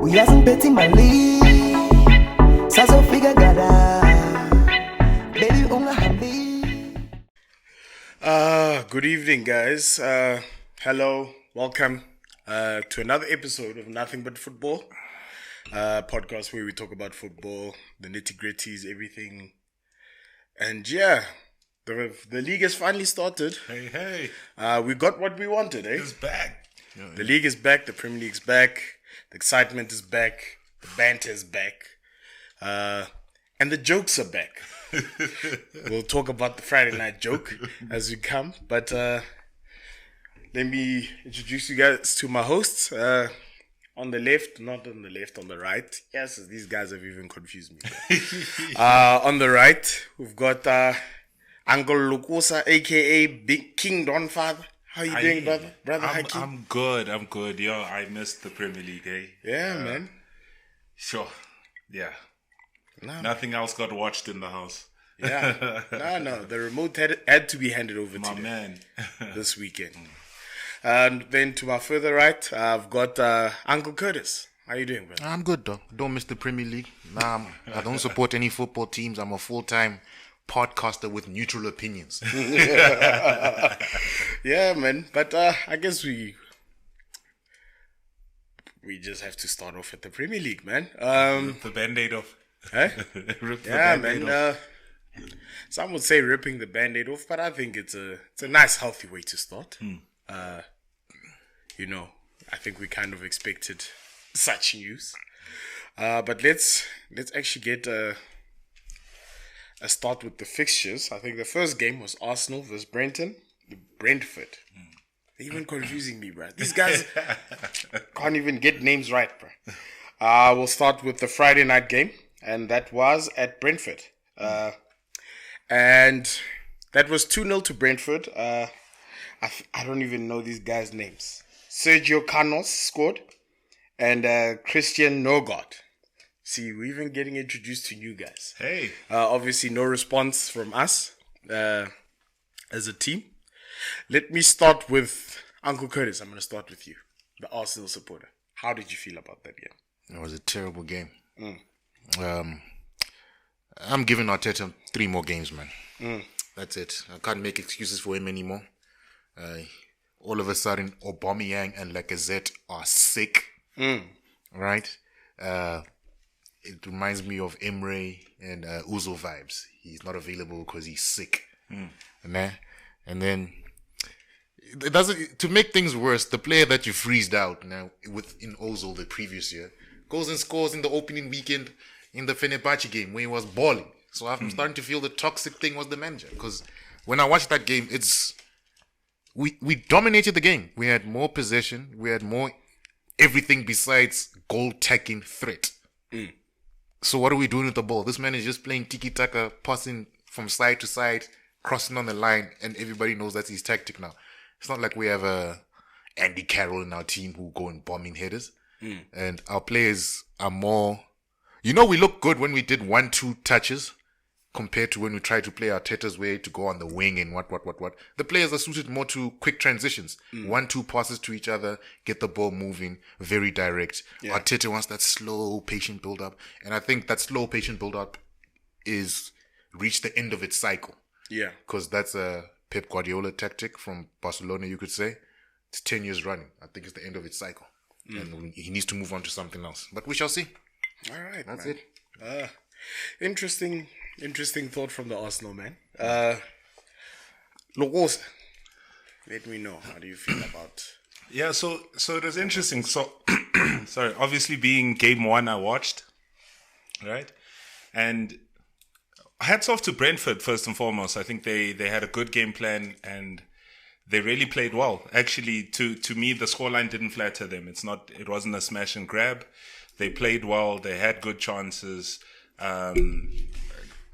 We hasn't betting my league. Saso figure gada. Baby unga hambi. Good evening, guys. Hello, welcome to another episode of Nothing But Football, podcast where we talk about football, the nitty-gritties, everything. And yeah, the league has finally started. Hey. We got what we wanted, eh? It's back. The league is back, the Premier League's back, the excitement is back, the banter is back, and the jokes are back. We'll talk about the Friday night joke as we come, but let me introduce you guys to my hosts. On the left, not on the left, on the right. Yes, these guys have even confused me. On the right, we've got Uncle Lukosa, aka Big King Don Father. How you doing, brother? I'm good. Yo, I missed the Premier League, eh? Yeah, man. Sure. Yeah. Nothing else got watched in the house. Yeah. No. The remote had to be handed over my to man this weekend. And then to my further right, I've got Uncle Curtis. How you doing, brother? I'm good, though. Don't miss the Premier League. I don't support any football teams. I'm a full-time podcaster with neutral opinions. Yeah, man. But I guess we just have to start off at the Premier League, man. Rip the Band-Aid off. Huh? Rip the Yeah, Band-Aid man. off. Some would say ripping the Band-Aid off, but I think it's a nice, healthy way to start. I think we kind of expected such news. But let's actually get a start with the fixtures. I think the first game was Arsenal versus Brentford. They're even confusing me, bro. These guys can't even get names right, bro. We'll start with the Friday night game, and that was at Brentford. And that was 2-0 to Brentford. I don't even know these guys' names. Sergio Canos scored, and Christian Norgard. See, we're even getting introduced to new guys. Hey. Obviously, no response from us as a team. Let me start with Uncle Curtis. I'm going to start with you, the Arsenal supporter. How did you feel about that game? It was a terrible game. I'm giving Arteta 3 more games, man. That's it. I can't make excuses for him anymore. All of a sudden, Aubameyang and Lacazette are sick. Right? It reminds me of Emre and Ozil vibes. He's not available because he's sick. And then it doesn't. To make things worse, the player that you freezed out now in Ozil the previous year goes and scores in the opening weekend in the Fenerbahce game where he was balling. So I'm starting to feel the toxic thing was the manager, because when I watched that game, we dominated the game. We had more possession. We had more everything besides goal-taking threat. So what are we doing with the ball? This man is just playing tiki-taka, passing from side to side, crossing on the line, and everybody knows that's his tactic now. It's not like we have Andy Carroll in our team who go and bombing headers. And our players are more... we look good when we did 1-2 touches compared to when we try to play Arteta's way to go on the wing and what. The players are suited more to quick transitions. 1-2 passes to each other, get the ball moving, very direct. Yeah. Arteta wants that slow, patient build-up. And I think that slow, patient build-up is reached the end of its cycle. Yeah. Because that's a Pep Guardiola tactic from Barcelona, you could say. It's 10 years running. I think it's the end of its cycle. And he needs to move on to something else. But we shall see. All right, that's man. it. Interesting thought from the Arsenal man. Logosa, let me know, how do you feel about? Yeah, so it was interesting. So, sorry, obviously being game 1, I watched, right? And hats off to Brentford first and foremost. I think they had a good game plan and they really played well. Actually, to me, the scoreline didn't flatter them. It wasn't a smash and grab. They played well. They had good chances.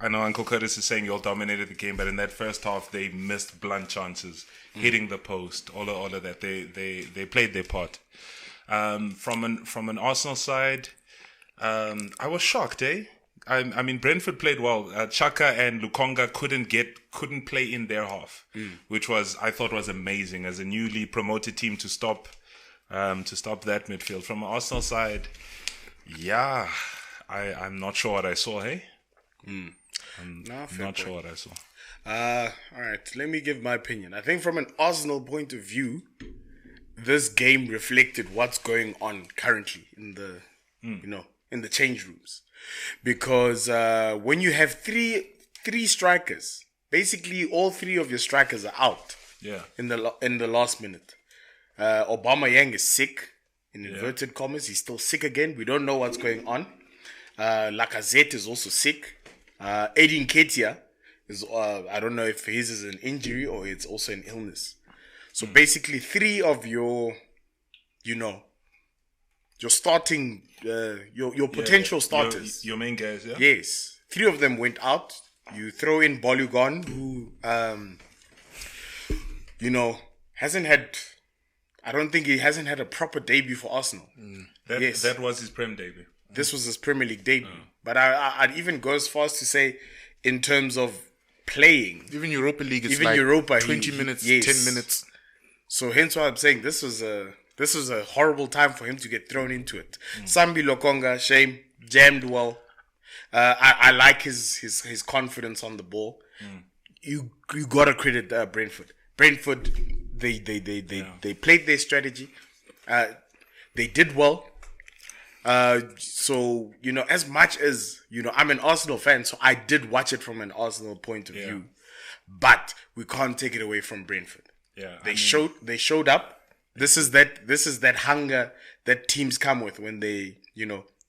I know Uncle Curtis is saying you all dominated the game, but in that first half, they missed blunt chances, hitting the post, all of that. They played their part. From an Arsenal side, I was shocked, I mean, Brentford played well. Chaka and Lukonga couldn't play in their half, which I thought was amazing as a newly promoted team to stop that midfield. From an Arsenal side, Yeah, I'm not sure what I saw, hey? I'm No, fair not sure point. what I saw. All right, let me give my opinion. I think from an Arsenal point of view, this game reflected what's going on currently in the, in the change rooms, because when you have three strikers, basically all three of your strikers are out. Yeah. In the last minute, Aubameyang is sick. In inverted commas, he's still sick again. We don't know what's going on. Lacazette is also sick. Edin Ketia is, I don't know if his is an injury or it's also an illness. So basically, three of your starting, your potential starters. Your main guys, yeah? Yes. Three of them went out. You throw in Balogun, who, hasn't had, I don't think he hasn't had a proper debut for Arsenal. That was his Prem debut. This was his Premier League debut. But I'd even go as far as to say, in terms of playing, Even Europa League is Even like Europa, 20 minutes, yes. 10 minutes. so hence why I'm saying this was a horrible time for him to get thrown into it. Sambi Lokonga, shame, jammed well. I like his confidence on the ball. You gotta credit Brentford. Brentford, they played their strategy. They did well. So as much as I'm an Arsenal fan, so I did watch it from an Arsenal point of view. But we can't take it away from Brentford. Yeah, They showed up. This is that hunger that teams come with when they're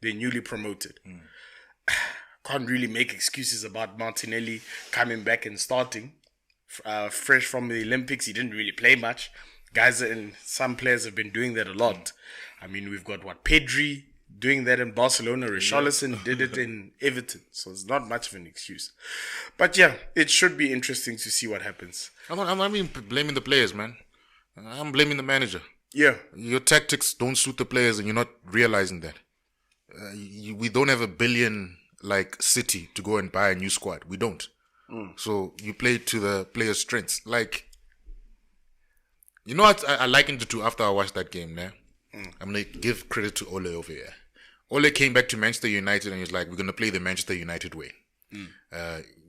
newly promoted. Can't really make excuses about Martinelli coming back and starting. Fresh from the Olympics, he didn't really play much. Guys, and some players have been doing that a lot. I mean, we've got Pedri doing that in Barcelona. Richarlison did it in Everton, so it's not much of an excuse. But yeah, it should be interesting to see what happens. I'm not even blaming the players, man. I'm blaming the manager. Yeah, Your tactics don't suit the players, and you're not realizing that. We don't have $1 billion like City to go and buy a new squad. We don't. So you play to the players' strengths. Like, what I likened it to after I watched that game, man. I'm going to give credit to Ole over here. Ole came back to Manchester United and he's like, we're going to play the Manchester United way.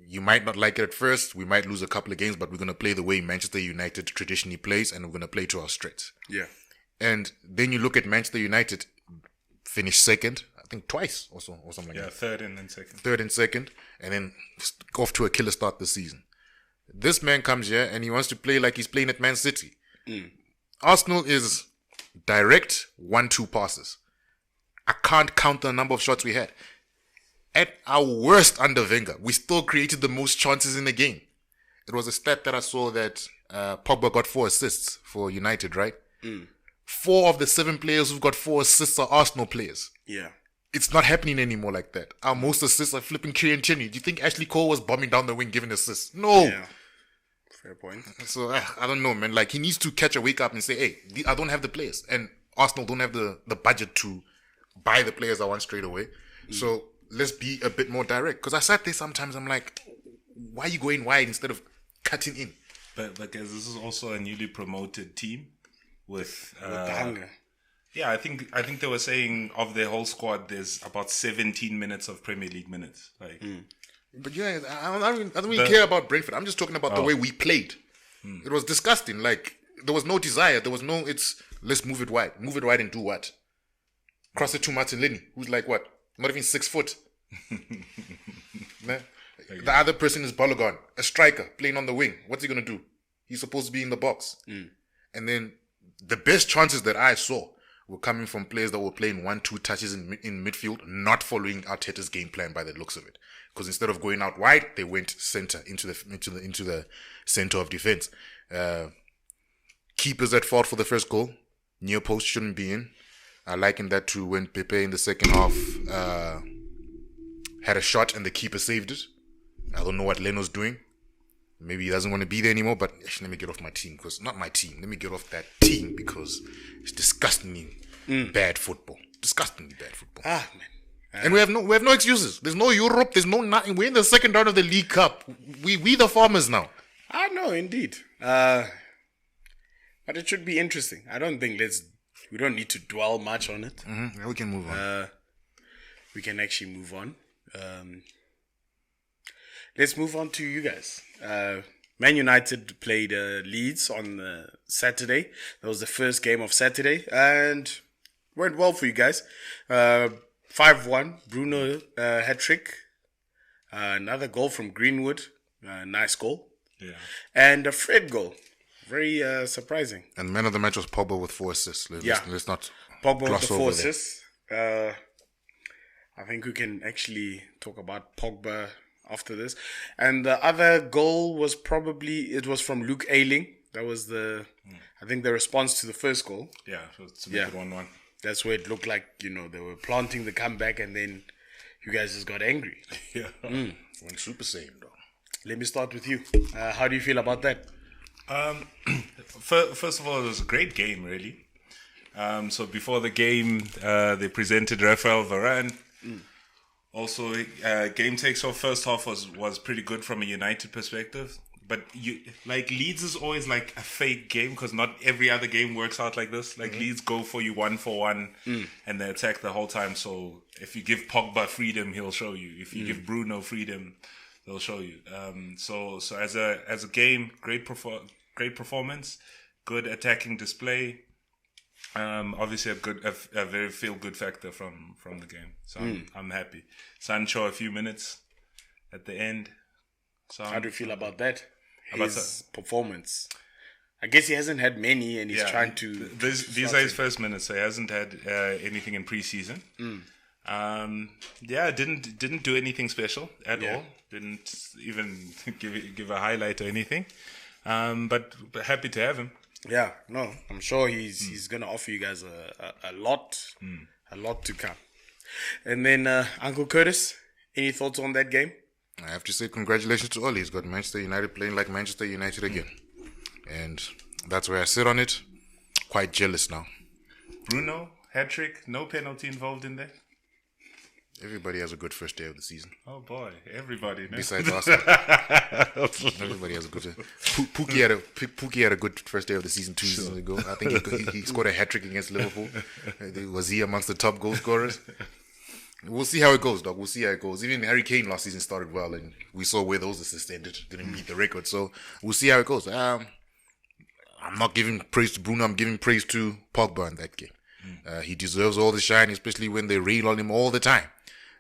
You might not like it at first. We might lose a couple of games, but we're going to play the way Manchester United traditionally plays, and we're going to play to our strengths. yeah, And then you look at Manchester United, finish second, I think twice or something like that. third and then second. Third and second, and then off to a killer start this season. This man comes here and he wants to play like he's playing at Man City. Arsenal is direct 1-2 passes. I can't count the number of shots we had. At our worst under Wenger, we still created the most chances in the game. It was a stat that I saw that Pogba got 4 assists for United, right? 4 of the 7 players who've got 4 assists are Arsenal players. yeah. It's not happening anymore like that. Our most assists are flipping Kieran Tierney. Do you think Ashley Cole was bombing down the wing giving assists? No. Yeah. Fair point. So I don't know, man. Like, he needs to catch a wake up and say, hey, I don't have the players. And Arsenal don't have the budget to buy the players I want straight away. So let's be a bit more direct. Because I sat there sometimes, I'm like, why are you going wide instead of cutting in? But guys, this is also a newly promoted team with The hunger. yeah, I think they were saying of their whole squad, there's about 17 minutes of Premier League minutes. Like, But yeah, I don't really care about Brentford. I'm just talking about the way we played. It was disgusting. Like, there was no desire. There was no, let's move it wide. Move it wide and do what? Cross it to Martinelli, who's like what? Not even 6 foot. Nah. The other person is Balogun, a striker, playing on the wing. What's he going to do? He's supposed to be in the box. And then the best chances that I saw were coming from players that were playing 1-2 touches in midfield, not following Arteta's game plan by the looks of it. Because instead of going out wide, they went center into the center of defense. Keepers at fault for the first goal. Near post shouldn't be in. I liken that to when Pepe in the second half had a shot and the keeper saved it. I don't know what Leno's doing. Maybe he doesn't want to be there anymore, but let me get off my team. Because not my team. Let me get off that team because it's disgustingly bad football. Disgustingly bad football. Man. And we have no excuses. There's no Europe. There's no nothing. We're in the second round of the League Cup. We the farmers now. I know, indeed. But it should be interesting. I don't think we don't need to dwell much on it. We can move on. we can actually move on. Let's move on to you guys. Man United played Leeds on Saturday. That was the first game of Saturday, and went well for you guys. 5-1, Bruno hat-trick. Another goal from Greenwood. Nice goal. Yeah. And a Fred goal. Very surprising. And man of the match was Pogba with 4 assists. Let's not Pogba with gloss the over 4 that. assists. I think we can actually talk about Pogba after this. And the other goal was it was from Luke Ayling. That was I think the response to the first goal. Yeah, so to make it 1-1. That's where it looked like, they were planting the comeback, and then you guys just got angry. Yeah. Went super saiyan, though. Let me start with you. How do you feel about that? First of all, it was a great game, really. So before the game, they presented Rafael Varane. Also, game takes off first half was pretty good from a United perspective. But Leeds is always like a fake game because not every other game works out like this. Leeds go for you 1-for-1 and they attack the whole time. So if you give Pogba freedom, he'll show you. If you give Bruno freedom, they'll show you. So as a game, great performance, good attacking display. Obviously a very feel good factor from the game. So I'm happy. Sancho a few minutes at the end. So how do you feel about that? His performance. I guess he hasn't had many, and he's trying to. These are his first minutes, so he hasn't had anything in preseason. Didn't do anything special at all. Didn't even give a highlight or anything. But happy to have him. Yeah, no, I'm sure he's gonna offer you guys a lot to come. And then Uncle Curtis, any thoughts on that game? I have to say congratulations to Oli. He's got Manchester United playing like Manchester United again. And that's where I sit on it. Quite jealous now. Bruno, hat-trick, no penalty involved in there. Everybody has a good first day of the season. Oh boy, everybody. No? Besides Arsenal. Everybody has a good Pookie had a good first day of the season 2 seasons ago. I think he scored a hat-trick against Liverpool. Was he amongst the top goal scorers? We'll see how it goes, dog. We'll see how it goes. Even Harry Kane last season started well, and we saw where those assists ended. Didn't beat the record, so we'll see how it goes. I'm not giving praise to Bruno. I'm giving praise to Pogba in that game. He deserves all the shine, especially when they rail on him all the time.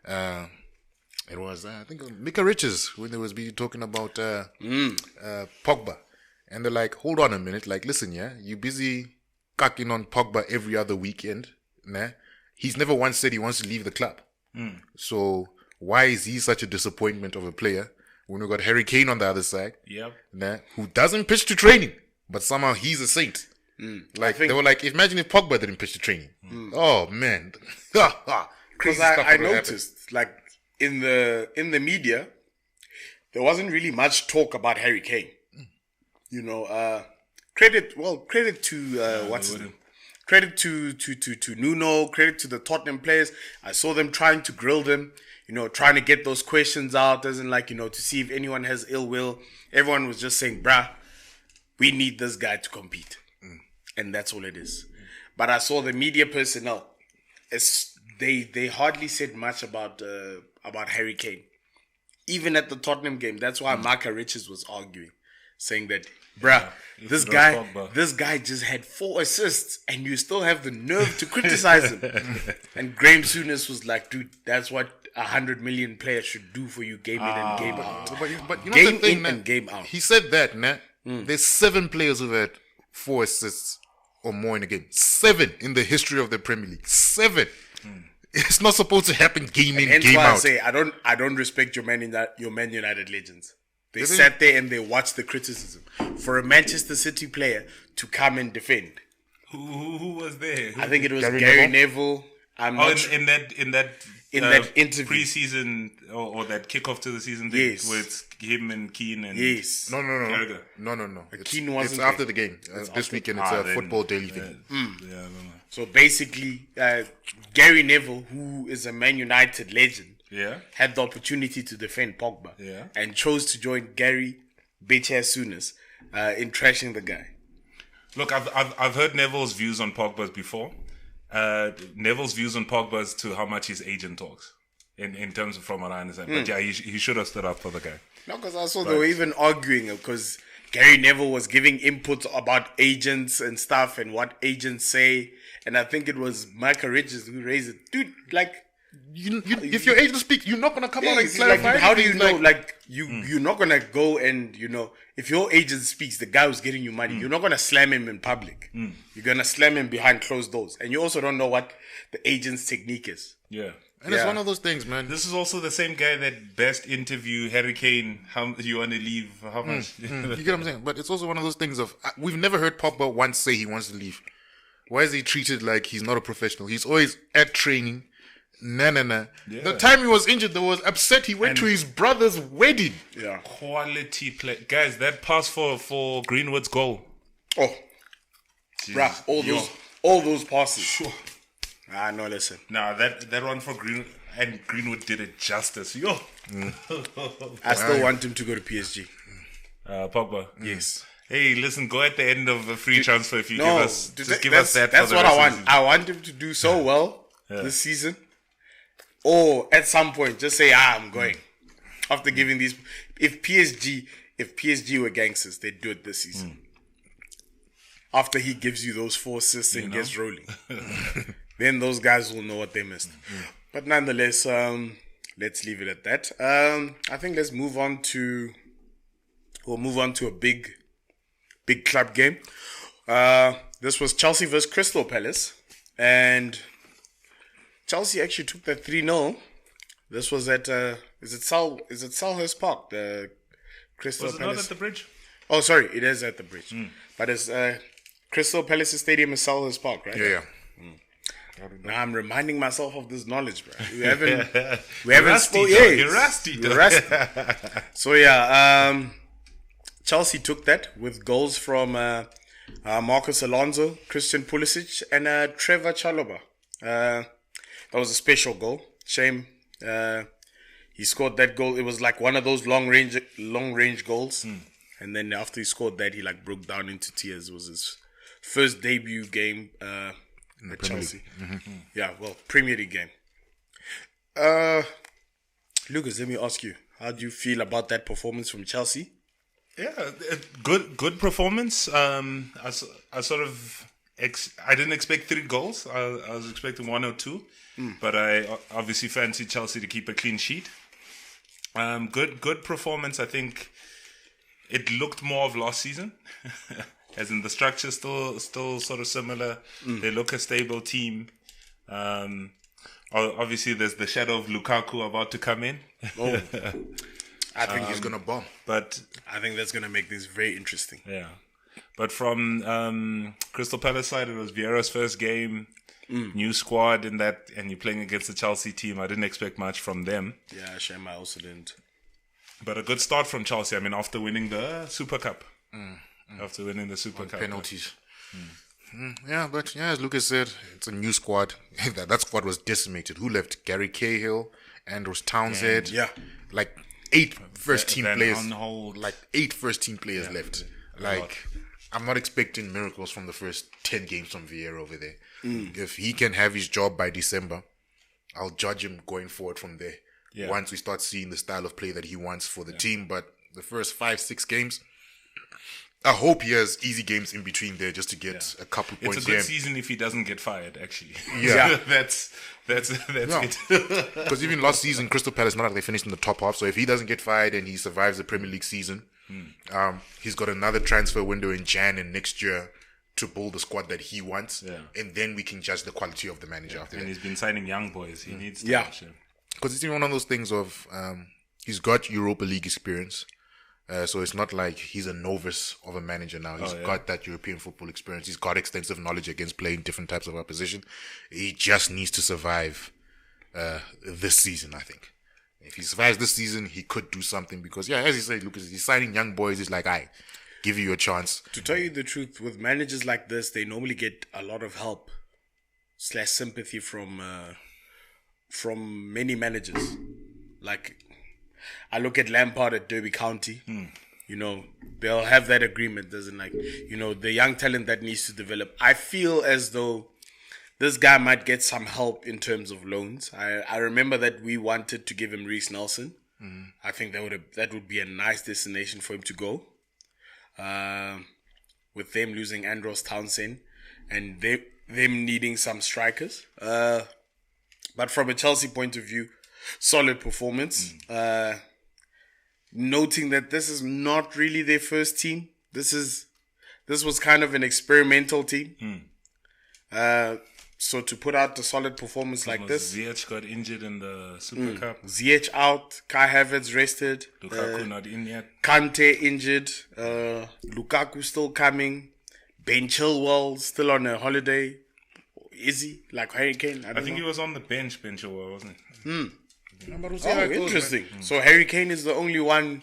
It was, I think, Mika Riches when they was talking about Pogba, and they're like, "Hold on a minute, like, listen, you busy cucking on Pogba every other weekend, nah? He's never once said he wants to leave the club." So why is he such a disappointment of a player when we got Harry Kane on the other side? Yep. Who doesn't pitch to training, but somehow he's a saint. They were like, imagine if Pogba didn't pitch to training. Oh man, because I noticed like in the media there wasn't really much talk about Harry Kane. Credit to what's his name? Credit to Nuno, credit to the Tottenham players. I saw them trying to grill them, trying to get those questions out, to see if anyone has ill will. Everyone was just saying, bruh, we need this guy to compete. And that's all it is. But I saw the media personnel, they hardly said much about Harry Kane. Even at the Tottenham game, that's why Micah Richards was arguing, saying that, bruh, this guy just had 4 assists and you still have the nerve to criticize him. And Graham Souness was like, dude, that's what 100 million players should do for you game in and game out. But you know Game the thing, in and game out. He said that, nah. There's 7 players who've had 4 assists or more in a game. 7 in the history of the Premier League. 7. It's not supposed to happen game in, Hence game why out. I say I don't respect your Man United legends. They sat there and they watched the criticism. For a Manchester City player to come and defend. Who was there? I think it was Gary Neville. I'm not sure. in that interview. Preseason or that kickoff to the season thing with him and Keane and Yes. No. Carragher. No. Keane wasn't It's there. after the game. This weekend, it's a football daily thing. Yeah, I don't know. So basically, Gary Neville, who is a Man United legend, had the opportunity to defend Pogba and chose to join Gary Souness in trashing the guy. Look, I've heard Neville's views on Pogba's before. Neville's views on Pogba's to how much his agent talks. in terms of from what I understand. But yeah, he should have stood up for the guy. No, because I saw they were even arguing because Gary Neville was giving inputs about agents and stuff and what agents say. And I think it was Michael Richards who raised it. Dude, like... if your agent speaks, you're not going to come out and like, clarify. how do you know? Like, you're not going to go and, if your agent speaks, the guy who's getting you money, you're not going to slam him in public. You're going to slam him behind closed doors. And you also don't know what the agent's technique is. Yeah. And it's one of those things, man. This is also the same guy that best interview Harry Kane. How you want to leave? How much? You get what I'm saying? But it's also one of those things of we've never heard Pogba once say he wants to leave. Why is he treated like he's not a professional? He's always at training. Nah. Yeah. The time he was injured, there was upset. He went to his brother's wedding. Yeah. Quality play, guys. That pass for Greenwood's goal. Oh, bruh, all those passes. Sure. No, listen. Nah, that one for Greenwood, and Greenwood did it justice. Yo. I still want him to go to PSG. Pogba. Yes. Hey, listen, go at the end of a free transfer if you give us that. That's what I want. I want him to do so well this season. Or at some point, just say, I'm going. After giving these... If PSG were gangsters, they'd do it this season. After he gives you those 4 assists and gets rolling. Then those guys will know what they missed. But nonetheless, let's leave it at that. I think let's move on to... We'll move on to a big club game. This was Chelsea versus Crystal Palace. And... Chelsea actually took that 3-0. This was at is it Selhurst Park, the Crystal Palace. Was it not at the Bridge? Oh, sorry, it is at the Bridge. But it's Crystal Palace Stadium is Selhurst Park, right? Yeah. Now I'm reminding myself of this knowledge, bro. We haven't You're rusty. So yeah, Chelsea took that with goals from Marcus Alonso, Christian Pulisic, and Trevor Chalobah. That was a special goal. Shame. He scored that goal. It was like one of those long range goals. And then after he scored that, he like broke down into tears. It was his first debut game at Chelsea. Yeah, well, Premier League game. Lucas, let me ask you, how do you feel about that performance from Chelsea? Yeah, good performance. I sort of I didn't expect 3 goals. I was expecting 1 or 2, but I obviously fancied Chelsea to keep a clean sheet. Good performance. I think it looked more of last season, as in the structure still sort of similar. They look a stable team. Obviously, there's the shadow of Lukaku about to come in. Oh, I think he's gonna bomb. But I think that's gonna make this very interesting. Yeah. But from Crystal Palace side, it was Vieira's first game, new squad in that, and you're playing against the Chelsea team. I didn't expect much from them. Yeah, shame I also didn't. But a good start from Chelsea. I mean, after winning the Super Cup. After winning the Super Cup. Penalties. Yeah, but yeah, as Lucas said, it's a new squad. that squad was decimated. Who left? Gary Cahill, Andros Townsend. Yeah. Like 8 first-team Van players. Aanholt. Like 8 first-team players left. Like, I'm not expecting miracles from the first 10 games from Vieira over there. If he can have his job by December, I'll judge him going forward from there. Yeah. Once we start seeing the style of play that he wants for the team. But the first 5-6 games, I hope he has easy games in between there just to get a couple points. It's a good season if he doesn't get fired, actually. Yeah. that's it. Because even last season, Crystal Palace, not like they finished in the top half. So if he doesn't get fired and he survives the Premier League season, he's got another transfer window in Jan and next year to build the squad that he wants. Yeah. And then we can judge the quality of the manager after that. And he's been signing young boys. He needs to. Yeah. Because it's even one of those things of he's got Europa League experience. So it's not like he's a novice of a manager now. He's got that European football experience. He's got extensive knowledge against playing different types of opposition. He just needs to survive this season, I think. If he survives this season, he could do something because, as you say, Lucas, he's signing young boys. He's like, I give you a chance. To tell you the truth, with managers like this, they normally get a lot of help / sympathy from many managers. Like, I look at Lampard at Derby County. You know, they'll have that agreement, doesn't the young talent that needs to develop. I feel as though this guy might get some help in terms of loans. I remember that we wanted to give him Reece Nelson. I think that would be a nice destination for him to go. With them losing Andros Townsend and them needing some strikers. But from a Chelsea point of view, solid performance. Noting that this is not really their first team. This was kind of an experimental team. So to put out a solid performance like this. Ziyech got injured in the Super Cup. Ziyech out, Kai Havertz rested. Lukaku not in yet. Kante injured. Lukaku still coming. Ben Chilwell still on a holiday. Is he? Like Harry Kane? I think he was on the bench, wasn't he? Interesting. So Harry Kane is the only one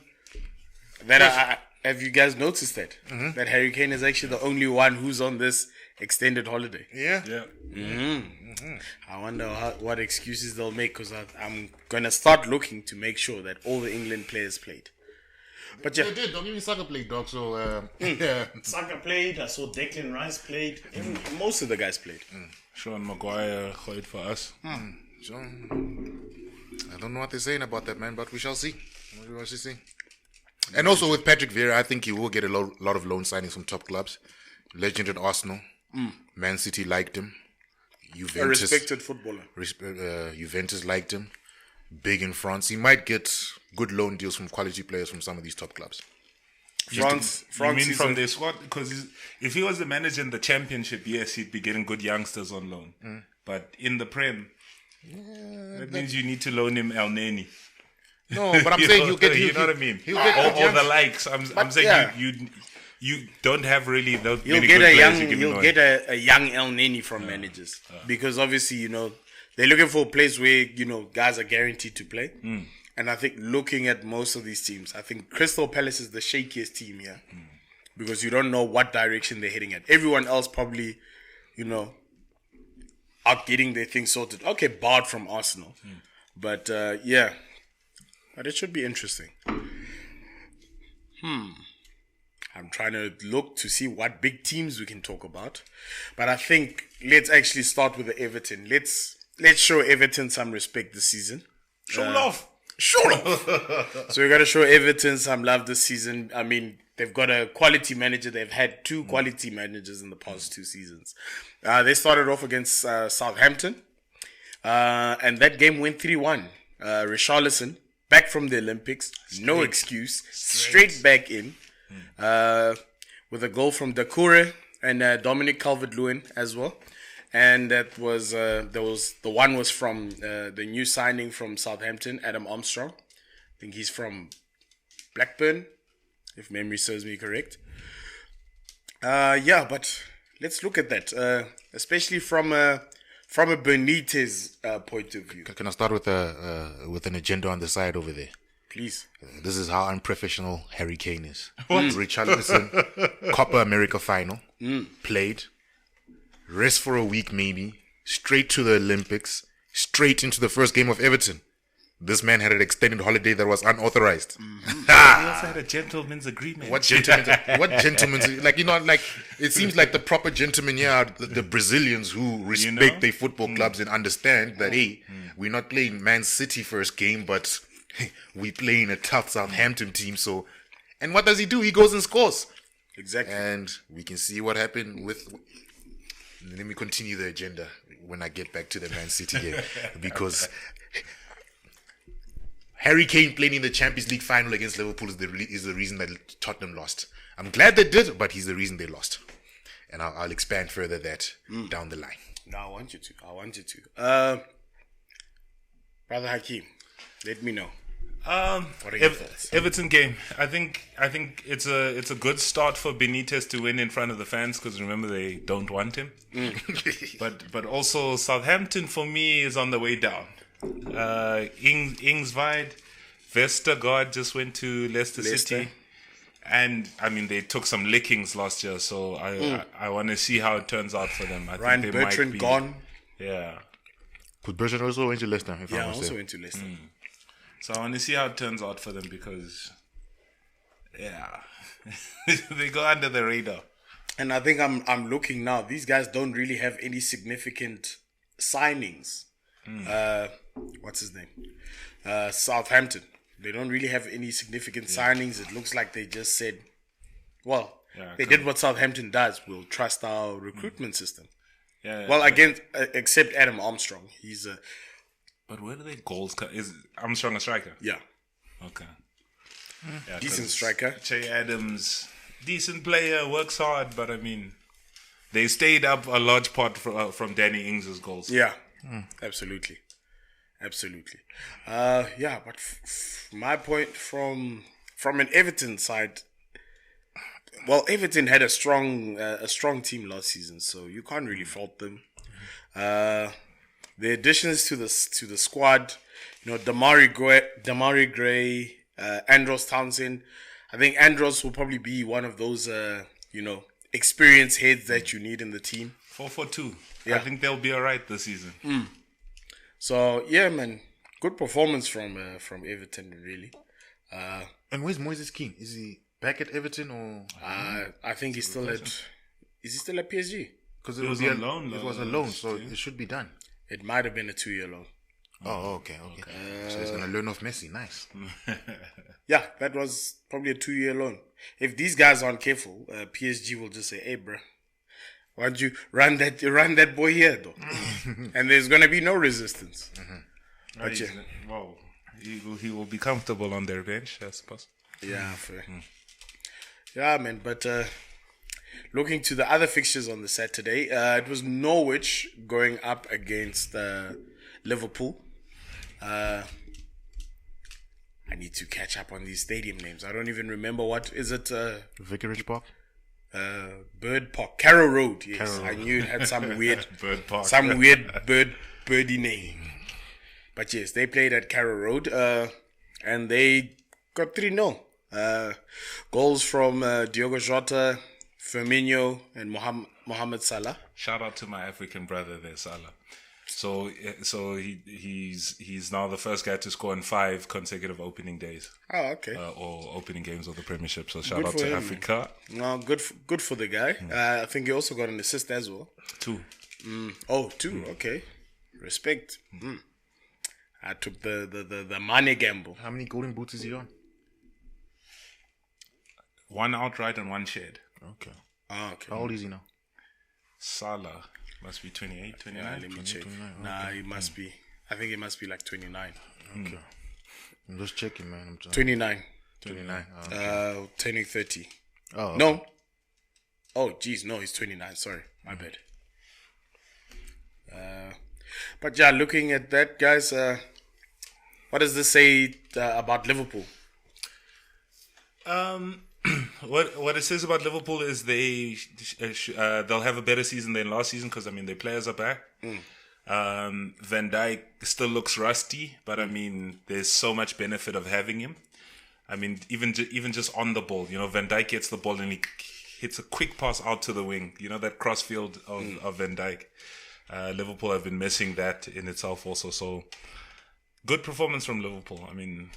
that have you guys noticed that? That Harry Kane is actually the only one who's on this extended holiday. Yeah. I wonder what excuses they'll make, because I'm going to start looking to make sure that all the England players played. But yeah. They did. Don't even Saka played, dog. So, yeah. Saka played. I saw Declan Rice played. Most of the guys played. Sean Maguire played for us. So, I don't know what they're saying about that, man, but we shall see. We shall see. And also with Patrick Vieira, I think he will get a lot of loan signings from top clubs. Legend at Arsenal. Man City liked him. Juventus, a respected footballer. Juventus liked him. Big in France. He might get good loan deals from quality players from some of these top clubs. France you mean from their squad? Because if he was the manager in the Championship, yes, he'd be getting good youngsters on loan. But in the Prem, that means you need to loan him El Neni. No, but I'm saying he'll get... You know what I mean? He'll get or the likes. I'm saying you don't have really those You'll many get good a players. You'll get a young El Neni from managers. Because obviously, they're looking for a place where, guys are guaranteed to play. And I think looking at most of these teams, I think Crystal Palace is the shakiest team here. Because you don't know what direction they're heading at. Everyone else probably, are getting their things sorted. Okay, barred from Arsenal. But, yeah. But it should be interesting. I'm trying to look to see what big teams we can talk about. But I think let's actually start with the Everton. Let's show Everton some respect this season. Show love. So we got to show Everton some love this season. I mean, they've got a quality manager. They've had two quality managers in the past 2 seasons. They started off against Southampton. And that game went 3-1. Richarlison, back from the Olympics. No excuse. Straight back in. With a goal from Doucouré and Dominic Calvert-Lewin as well. And that was the one was from the new signing from Southampton, Adam Armstrong. I think he's from Blackburn, if memory serves me correct. But let's look at that, especially from a Benitez point of view. Can I start with an agenda on the side over there? Please. This is how unprofessional Harry Kane is. Richarlison, Copa America final, played, rest for a week maybe, straight to the Olympics, straight into the first game of Everton. This man had an extended holiday that was unauthorized. He also had a gentleman's agreement. What gentleman's it seems like the proper gentlemen here are the Brazilians who respect their football clubs and understand that, hey, we're not playing Man City first game, but we playing a tough Southampton team. So, and what does he do? He goes and scores. Exactly. And we can see what happened with... Let me continue the agenda when I get back to the Man City game. Because Harry Kane playing in the Champions League final against Liverpool is the reason that Tottenham lost. I'm glad they did, but he's the reason they lost. And I'll expand further that down the line. No, I want you to. Brother Hakeem, let me know. What are your thoughts? Everton game. I think it's a good start for Benitez to win in front of the fans, because remember they don't want him. But also Southampton for me is on the way down. Ingsvide, Vestergaard just went to Leicester City, and I mean they took some lickings last year. So I want to see how it turns out for them. I Ryan think they Bertrand might be gone. Yeah. Because Bertrand also went to Leicester. Also went to Leicester. So I want to see how it turns out for them, because, they go under the radar. And I think I'm looking now. These guys don't really have any significant signings. What's his name? Southampton. They don't really have any significant signings. It looks like they just said, well, they did what Southampton does. We'll trust our recruitment system. Well, again, except Adam Armstrong. He's a... But where do they goals come? Is Armstrong a striker? Yeah. Okay. Decent striker. Che Adams, decent player, works hard, but I mean, they stayed up a large part from Danny Ings' goals. Yeah, absolutely. But my point from an Everton side, well, Everton had a strong team last season, so you can't really fault them. The additions to the squad, Damari Gray, Andros Townsend. I think Andros will probably be one of those, experienced heads that you need in the team. 4-4-2. Yeah. I think they'll be all right this season. So yeah, man, good performance from Everton, really. And where's Moises Keane? Is he back at Everton or? I think he's still at. Is he still at PSG? Because It was on loan. It was a loan, so it should be done. It might have been a 2-year loan. Oh, okay. So he's gonna learn off Messi. Nice. Yeah, that was probably a 2-year loan. If these guys aren't careful, PSG will just say, "Hey, bro, why don't you run that boy here, though?" And there's gonna be no resistance. But yeah, Well, he will be comfortable on their bench, I suppose. yeah, fair. Yeah, man. But looking to the other fixtures on the Saturday, it was Norwich going up against Liverpool. I need to catch up on these stadium names. I don't even remember what is it. Vicarage Park. Bird Park, Carrow Road. Yes, Carrow Road. I knew it had some weird, Bird Park. some weird birdie name. But yes, they played at Carrow Road, and they got 3-0. Goals from Diogo Jota, Firmino, and Mohamed Salah. Shout out to my African brother there, Salah. So he's now the first guy to score in 5 consecutive opening days. Oh, okay. Or opening games of the Premiership. So shout Good out for to him. Africa. No, good for the guy. I think he also got an assist as well. 2. Oh, 2. Okay, respect. I took the money gamble. How many golden boots is he on? 1 outright and 1 shared. Okay. Oh, okay. How old is he now? Salah must be 28, 29. Let me check. 29, Nah, he must be. I think he must be like 29. Okay. I'm just checking, man. I'm 29. 29. Turning 30. Oh, okay. No. Oh, geez, no, he's 29. Sorry, my bad. But yeah, looking at that, guys, what does this say about Liverpool? What it says about Liverpool is they'll have a better season than last season because I mean their players are back. Van Dijk still looks rusty, but I mean there's so much benefit of having him. I mean even just on the ball, Van Dijk gets the ball and he hits a quick pass out to the wing. That crossfield of Van Dijk. Liverpool have been missing that in itself also. So good performance from Liverpool. I mean,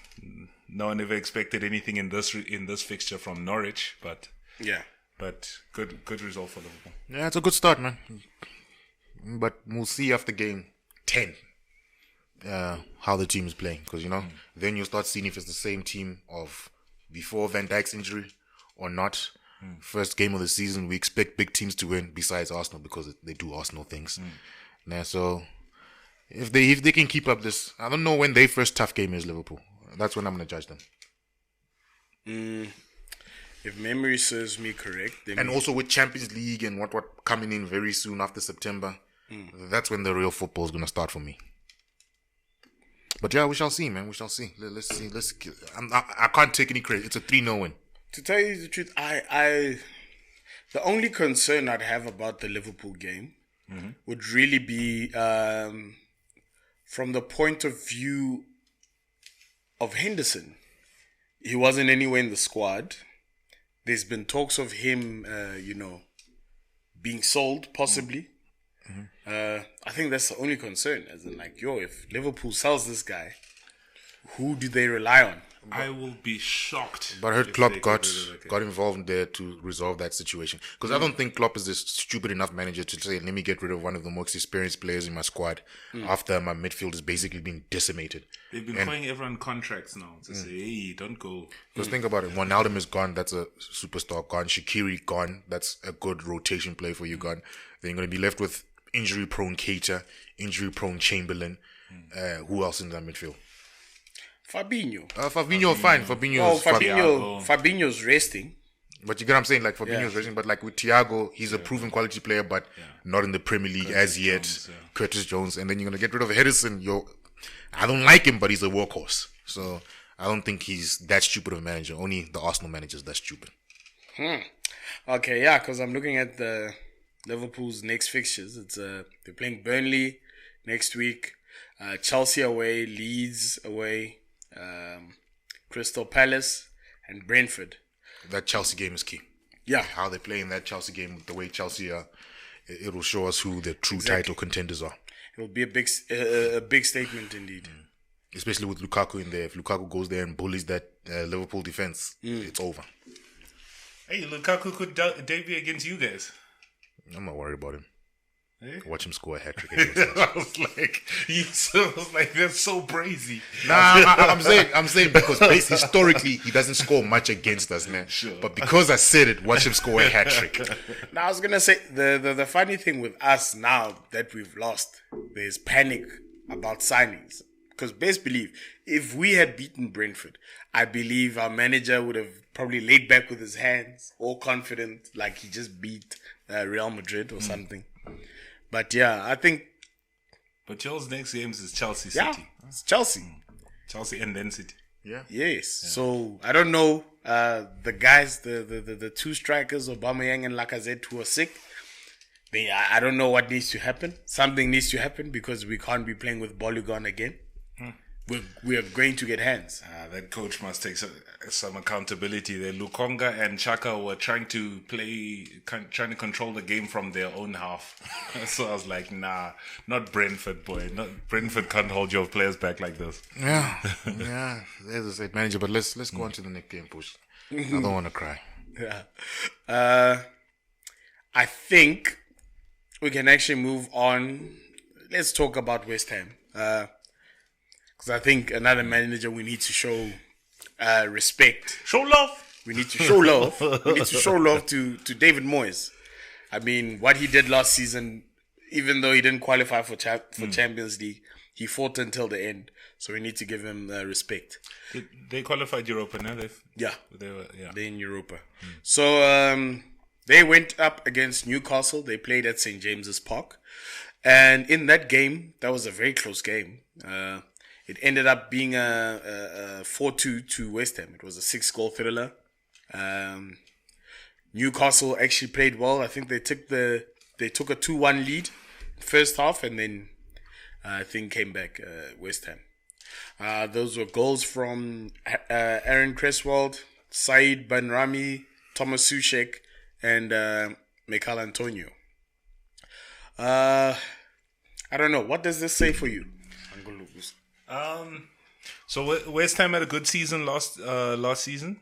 no one ever expected anything in this fixture from Norwich, but Yeah. good result for Liverpool. Yeah, it's a good start, man. But we'll see after game 10 how the team is playing. Because, then you'll start seeing if it's the same team of before Van Dijk's injury or not. First game of the season, we expect big teams to win besides Arsenal because they do Arsenal things. Now, so if they can keep up this, I don't know when their first tough game is, Liverpool. That's when I'm going to judge them. If memory serves me correct. And also with Champions League and what coming in very soon after September, that's when the real football is going to start for me. But yeah, we shall see, man. We shall see. Let's see. I can't take any credit. It's a 3-0 win. To tell you the truth, the only concern I'd have about the Liverpool game would really be from the point of view of Henderson. He wasn't anywhere in the squad. There's been talks of him, being sold, possibly. I think that's the only concern. As in, if Liverpool sells this guy, who do they rely on? I will be shocked. But I heard if Klopp they got get rid of it. got involved there to resolve that situation. Because I don't think Klopp is a stupid enough manager to say, let me get rid of one of the most experienced players in my squad after my midfield is basically being decimated. They've been calling everyone contracts now to say, hey, don't go. Because think about it, Wijnaldum is gone, that's a superstar gone. Shaqiri gone, that's a good rotation play for you gone. Then you're going to be left with injury-prone Keita, injury-prone Chamberlain. Who else in that midfield? Fabinho. Fabinho, fine. Fabinho's resting. But you get what I'm saying? Like, Fabinho's racing, but like with Thiago, he's a proven quality player, but not in the Premier League as yet. Jones, Curtis Jones. And then you're going to get rid of Henderson. I don't like him, but he's a workhorse. So I don't think he's that stupid of a manager. Only the Arsenal manager's that stupid. Okay, yeah, because I'm looking at the Liverpool's next fixtures. It's they're playing Burnley next week, Chelsea away, Leeds away, Crystal Palace, and Brentford. That Chelsea game is key. Yeah. How they play in that Chelsea game, the way Chelsea are, it will show us who the true title contenders are. It'll be a big statement indeed. Especially with Lukaku in there. If Lukaku goes there and bullies that Liverpool defense, it's over. Hey, Lukaku could debut against you guys. I'm not worried about him. Eh? Watch him score a hat trick against us. I was like, that's so brazy. I'm saying because historically he doesn't score much against us, man. Sure. But because I said it, watch him score a hat trick. Now I was gonna say the funny thing with us now that we've lost, there's panic about signings. Because best believe, if we had beaten Brentford, I believe our manager would have probably laid back with his hands, all confident, like he just beat Real Madrid or something. But yeah, I think... But y'all's next games is Chelsea Yeah, City. it's Chelsea. Chelsea and then City. Yeah. Yes. So, I don't know, the guys, the two strikers, Aubameyang and Lacazette, who are sick, I don't know what needs to happen. Something needs to happen because we can't be playing with Balogun again. We are going to get hands. That coach must take some accountability there. Lukonga and Chaka were trying to control the game from their own half. So I was like, nah, not Brentford, boy. Brentford can't hold your players back like this. Yeah. There's a state manager, but let's go on to the next game, push. I don't want to cry. Yeah. I think we can actually move on. Let's talk about West Ham. Because I think another manager we need to show respect. Show love. We need to show love. We need to show love to David Moyes. I mean, what he did last season, even though he didn't qualify for Champions League, he fought until the end. So we need to give him respect. They qualified Europa, no? Yeah. They're in Europa. So they went up against Newcastle. They played at St. James's Park. And in that game, that was a very close game. It ended up being a 4-2 to West Ham. It was a 6-goal thriller. Newcastle actually played well. I think they took a 2-1 lead first half and then I think came back West Ham. Those were goals from Aaron Cresswell, Said Benrahma, Thomas Soucek, and Michail Antonio. I don't know. What does this say for you? So West Ham had a good season last season,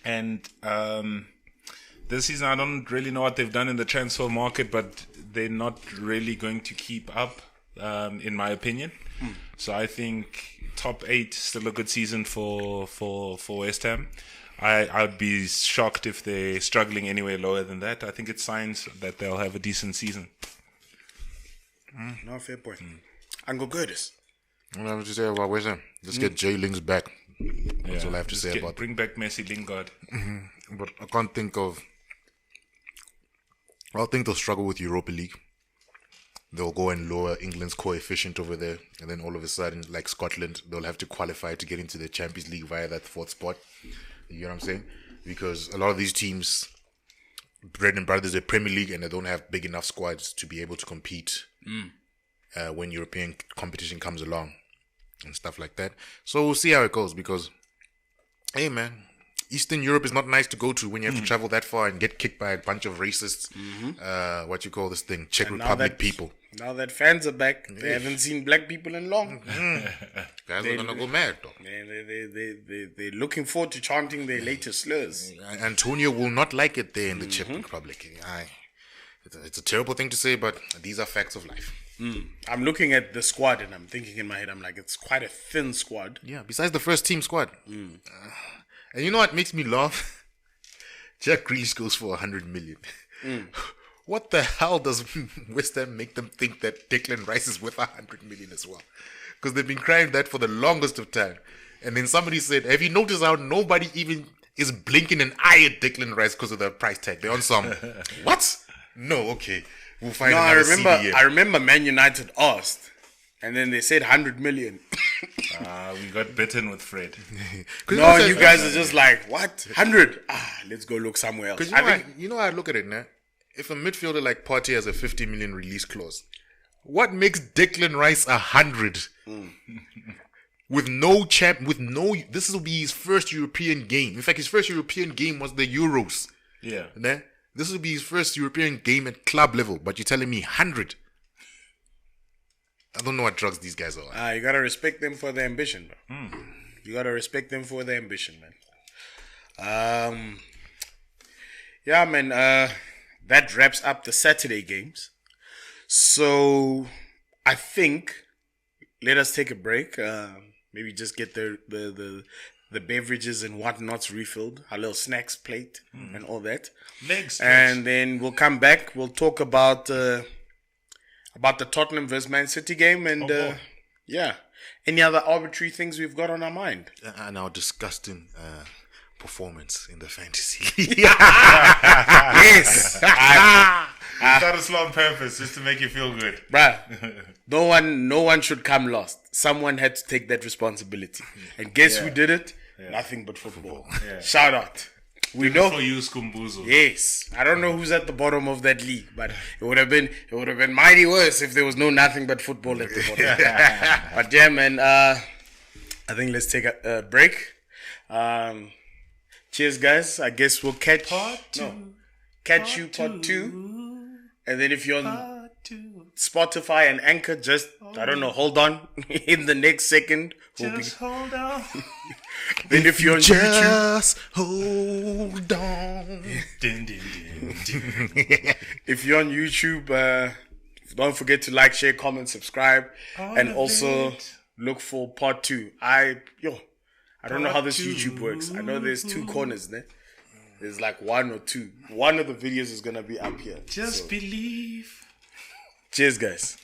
and this season I don't really know what they've done in the transfer market, but they're not really going to keep up, in my opinion. So I think top 8 still a good season for West Ham. I'd be shocked if they're struggling anywhere lower than that. I think it signs that they'll have a decent season. No, fair point. Uncle Curtis. I have to say about West Ham. Let's get Jay Lings back. That's all I have to say about it. Bring back Messi, Lingard. But I can't think of... I think they'll struggle with Europa League. They'll go and lower England's coefficient over there. And then all of a sudden, like Scotland, they'll have to qualify to get into the Champions League via that 4th spot. You know what I'm saying? Because a lot of these teams, bread and butter, there's a Premier League and they don't have big enough squads to be able to compete when European competition comes along and stuff like that. So we'll see how it goes because, hey man, Eastern Europe is not nice to go to when you have to travel that far and get kicked by a bunch of racists. What you call this thing? Czech Republic people. Now that fans are back, they haven't seen black people in long. Guys are gonna go mad though. They're looking forward to chanting their latest slurs. Antonio will not like it there in the Czech Republic. It's a terrible thing to say, but these are facts of life. I'm looking at the squad and I'm thinking in my head, I'm like, it's quite a thin squad. Yeah, besides the first team squad. And you know what makes me laugh? Jack Grealish goes for 100 million. What the hell does West Ham make them think that Declan Rice is worth 100 million as well? Because they've been crying that for the longest of time. And then somebody said, have you noticed how nobody even is blinking an eye at Declan Rice because of the price tag? They're on some, what? No, okay. We'll find another CDM. I remember Man United asked, and then they said 100 million. We got bitten with Fred. No, you guys are just like, what? 100? Let's go look somewhere else. Because you know how I look at it now? If a midfielder like Partey has a 50 million release clause, what makes Declan Rice 100? With no this will be his first European game. In fact, his first European game was the Euros. Yeah. Né? This will be his first European game at club level, but you're telling me 100? I don't know what drugs these guys are on. You gotta respect them for their ambition, bro. You gotta respect them for their ambition, man. Yeah, man. That wraps up the Saturday games. So I think let us take a break. Maybe just get the beverages and whatnots refilled, our little snacks plate and all that. And then we'll come back. We'll talk about the Tottenham versus Man City game and any other arbitrary things we've got on our mind. And our disgusting performance in the fantasy. Yes. You started slow on purpose just to make you feel good. Bruh, no one should come last. Someone had to take that responsibility. And guess who did it? Nothing but football. Yeah. Shout out. We know for you, Skumbuzo. Yes. I don't know who's at the bottom of that league, but it would have been mighty worse if there was nothing but football at the bottom. But yeah, man, I think let's take a break. Cheers, guys. I guess we'll catch you part 2. And then if you're on Spotify and Anchor, just hold on. In the next second, Hold on. Then if you're on YouTube, Just hold on. If you're on YouTube, don't forget to like, share, comment, subscribe, and also look for part 2. I don't know how this YouTube works. I know there's 2 corners, né? There's like 1 or 2. One of the videos is gonna be up here. Just believe. Cheers, guys.